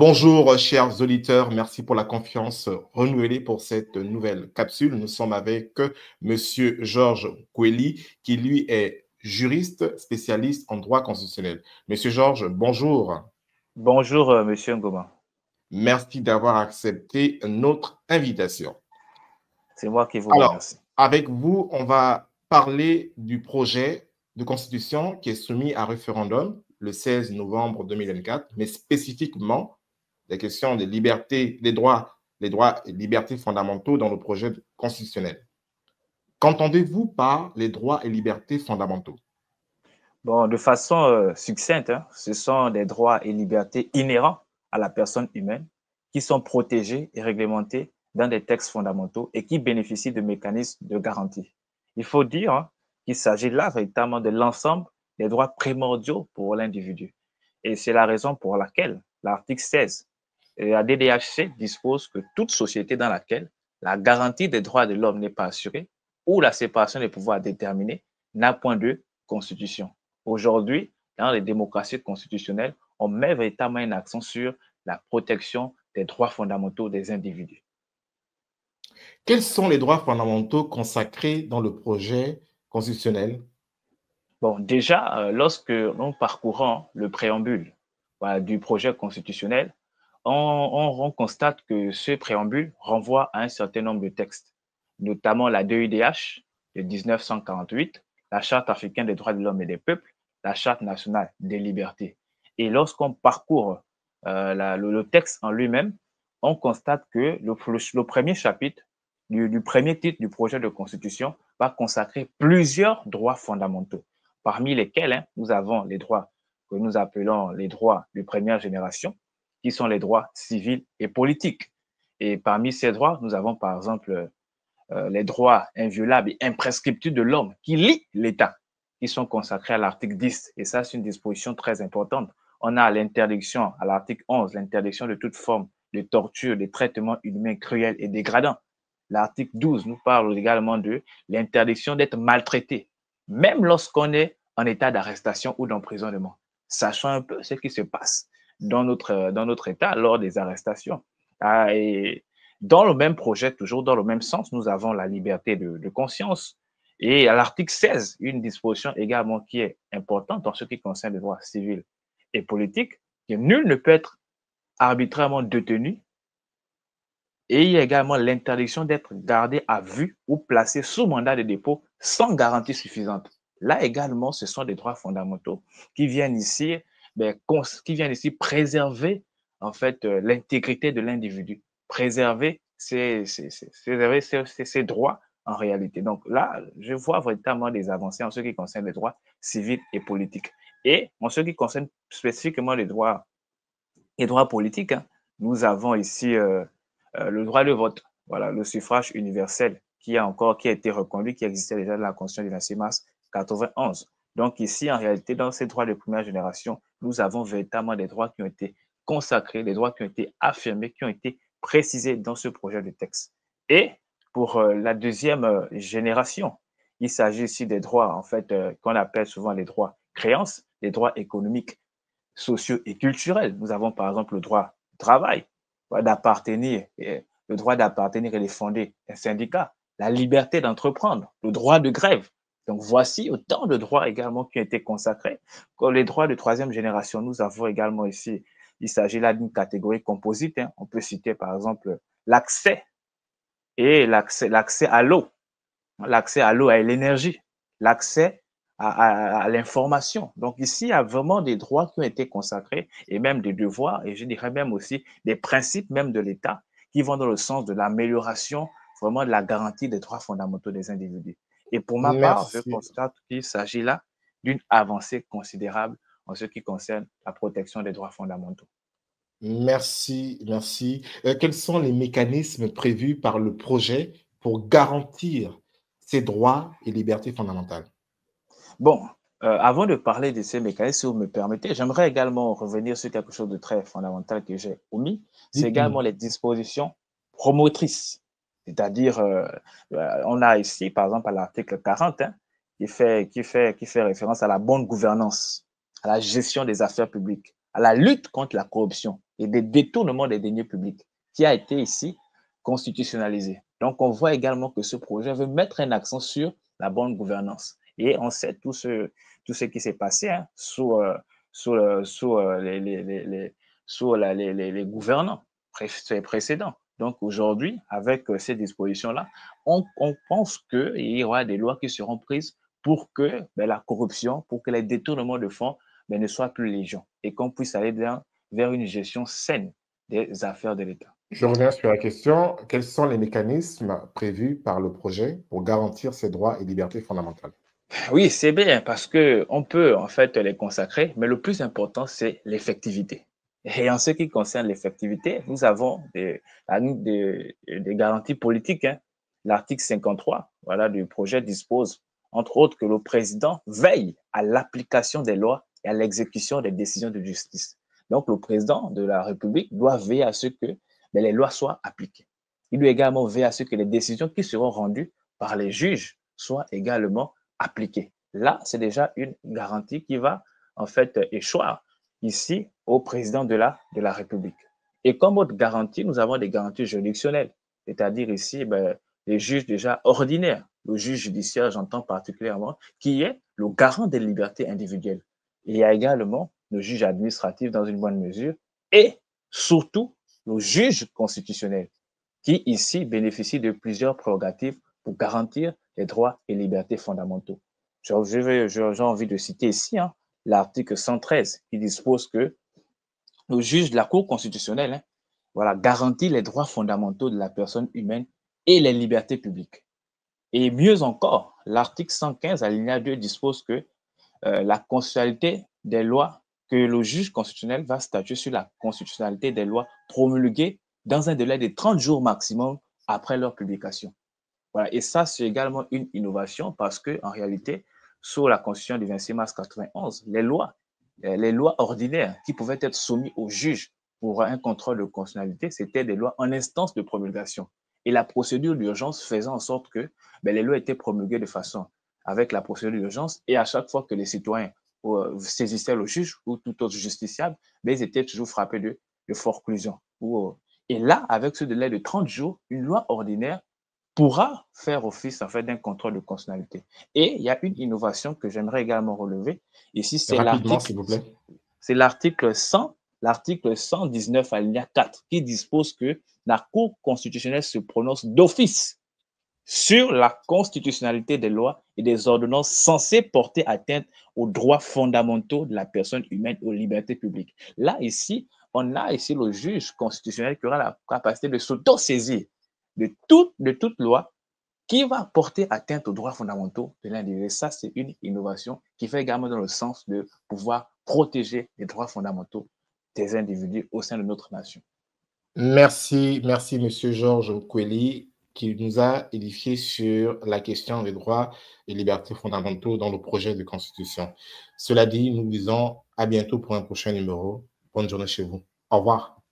Bonjour, chers auditeurs. Merci pour la confiance renouvelée pour cette nouvelle capsule. Nous sommes avec Monsieur Georges Kweli, qui lui est juriste spécialiste en droit constitutionnel. Monsieur Georges, bonjour. Bonjour, Monsieur Ngoma. Merci d'avoir accepté notre invitation. C'est moi qui vous Alors, remercie. avec vous, on va parler du projet de constitution qui est soumis à référendum le 16 novembre 2024, mais spécifiquement des questions des libertés, les droits et libertés fondamentaux dans le projet constitutionnel. Qu'entendez-vous par les droits et libertés fondamentaux? Bon, de façon succincte, ce sont des droits et libertés inhérents à la personne humaine qui sont protégés et réglementés dans des textes fondamentaux et qui bénéficient de mécanismes de garantie. Il faut dire qu'il s'agit là véritablement de l'ensemble des droits primordiaux pour l'individu. Et c'est la raison pour laquelle l'article 16 de la DDHC dispose que toute société dans laquelle la garantie des droits de l'homme n'est pas assurée ou la séparation des pouvoirs déterminée n'a point de constitution. Aujourd'hui, dans les démocraties constitutionnelles, on met véritablement un accent sur la protection des droits fondamentaux des individus. Quels sont les droits fondamentaux consacrés dans le projet constitutionnel? Bon, déjà, lorsque nous parcourons le préambule du projet constitutionnel, on constate que ce préambule renvoie à un certain nombre de textes, notamment la DEDH de 1948, la Charte africaine des droits de l'homme et des peuples, la Charte nationale des libertés. Et lorsqu'on parcourt le texte en lui-même, on constate que le premier chapitre du premier titre du projet de constitution va consacrer plusieurs droits fondamentaux, parmi lesquels nous avons les droits que nous appelons les droits de première génération, qui sont les droits civils et politiques. Et parmi ces droits, nous avons par exemple les droits inviolables et imprescriptibles de l'homme qui lient l'État, qui sont consacrés à l'article 10. Et ça, c'est une disposition très importante. On a l'interdiction, à l'article 11, l'interdiction de toute forme de torture, de traitement inhumain, cruel et dégradant. L'article 12 nous parle également de l'interdiction d'être maltraité, même lorsqu'on est en état d'arrestation ou d'emprisonnement. Sachant un peu ce qui se passe dans notre État lors des arrestations. Et dans le même projet, toujours dans le même sens, nous avons la liberté de conscience. Et à l'article 16, une disposition également qui est importante en ce qui concerne les droits civils et politiques, que nul ne peut être arbitrairement détenu. Et il y a également l'interdiction d'être gardé à vue ou placé sous mandat de dépôt sans garantie suffisante. Là également, ce sont des droits fondamentaux qui viennent ici, préserver en fait l'intégrité de l'individu, préserver ses droits en réalité. Donc là, je vois véritablement des avancées en ce qui concerne les droits civils et politiques. Et en ce qui concerne spécifiquement les droits politiques, nous avons ici le droit de vote, voilà, le suffrage universel qui a été reconduit, qui existait déjà dans la Constitution du 26 mars 91. Donc ici, en réalité, dans ces droits de première génération, nous avons véritablement des droits qui ont été consacrés, des droits qui ont été affirmés, qui ont été précisés dans ce projet de texte. Et pour la deuxième génération, il s'agit ici des droits, en fait, qu'on appelle souvent les droits créances, les droits économiques, sociaux et culturels. Nous avons par exemple le droit au travail, d'appartenir, le droit d'appartenir et de fonder un syndicat, la liberté d'entreprendre, le droit de grève. Donc voici autant de droits également qui ont été consacrés. Comme les droits de troisième génération, nous avons également ici, il s'agit là d'une catégorie composite. On peut citer par exemple l'accès à l'eau, l'accès à l'eau et à l'énergie, l'accès à l'information. Donc ici, il y a vraiment des droits qui ont été consacrés et même des devoirs et je dirais même aussi des principes même de l'État qui vont dans le sens de l'amélioration vraiment de la garantie des droits fondamentaux des individus. Et pour ma part, je Merci. constate qu'il s'agit là d'une avancée considérable en ce qui concerne la protection des droits fondamentaux. Merci. Quels sont les mécanismes prévus par le projet pour garantir ces droits et libertés fondamentales? Bon, avant de parler de ces mécanismes, si vous me permettez, j'aimerais également revenir sur quelque chose de très fondamental que j'ai omis, c'est également Dites-nous. les dispositions promotrices. C'est-à-dire, on a ici, par exemple, à l'article 40, qui fait référence à la bonne gouvernance, à la gestion des affaires publiques, à la lutte contre la corruption et des détournements des deniers publics qui a été ici constitutionnalisé. Donc, on voit également que ce projet veut mettre un accent sur la bonne gouvernance. Et on sait tout ce qui s'est passé sous les gouvernants précédents. Donc, aujourd'hui, avec ces dispositions-là, on pense qu'il y aura des lois qui seront prises pour que la corruption, pour que les détournements de fonds ne soient plus légion et qu'on puisse aller vers une gestion saine des affaires de l'État. Je reviens sur la question. Quels sont les mécanismes prévus par le projet pour garantir ces droits et libertés fondamentales? Oui, c'est bien parce qu'on peut en fait les consacrer, mais le plus important, c'est l'effectivité. Et en ce qui concerne l'effectivité, nous avons des garanties politiques. L'article 53 du projet dispose, entre autres, que le président veille à l'application des lois et à l'exécution des décisions de justice. Donc, le président de la République doit veiller à ce que les lois soient appliquées. Il doit également veiller à ce que les décisions qui seront rendues par les juges soient également appliquées. Là, c'est déjà une garantie qui va en fait échoir ici au président de la République. Et comme autre garantie, nous avons des garanties juridictionnelles, c'est-à-dire ici les juges déjà ordinaires. Le juge judiciaire, j'entends particulièrement, qui est le garant des libertés individuelles. Il y a également le juge administratif dans une bonne mesure et surtout le juge constitutionnel qui ici bénéficie de plusieurs prérogatives pour garantir les droits et libertés fondamentaux. J'ai envie de citer ici l'article 113 qui dispose que le juge de la Cour constitutionnelle garantit les droits fondamentaux de la personne humaine et les libertés publiques. Et mieux encore, l'article 115 alinéa 2 dispose que la constitutionnalité des lois, que le juge constitutionnel va statuer sur la constitutionnalité des lois promulguées dans un délai de 30 jours maximum après leur publication. Voilà. Et ça, c'est également une innovation parce qu'en réalité, sous la Constitution du 26 mars 1991, les lois ordinaires qui pouvaient être soumises au juge pour un contrôle de constitutionnalité, c'était des lois en instance de promulgation. Et la procédure d'urgence faisait en sorte que les lois étaient promulguées de façon avec la procédure d'urgence et à chaque fois que les citoyens saisissaient le juge ou tout autre justiciable, ils étaient toujours frappés de forclusion. Et là, avec ce délai de 30 jours, une loi ordinaire pourra faire office en fait d'un contrôle de constitutionnalité. Et il y a une innovation que j'aimerais également relever. Ici, c'est l'article 119 alinéa 4 qui dispose que la Cour constitutionnelle se prononce d'office sur la constitutionnalité des lois et des ordonnances censées porter atteinte aux droits fondamentaux de la personne humaine et aux libertés publiques. Là, ici, on a ici le juge constitutionnel qui aura la capacité de s'auto-saisir de toute loi qui va porter atteinte aux droits fondamentaux de l'individu. Ça, c'est une innovation qui fait également dans le sens de pouvoir protéger les droits fondamentaux des individus au sein de notre nation. Merci, Monsieur Georges Kweli, qui nous a édifié sur la question des droits et libertés fondamentaux dans le projet de constitution. Cela dit, nous vous disons à bientôt pour un prochain numéro. Bonne journée chez vous. Au revoir.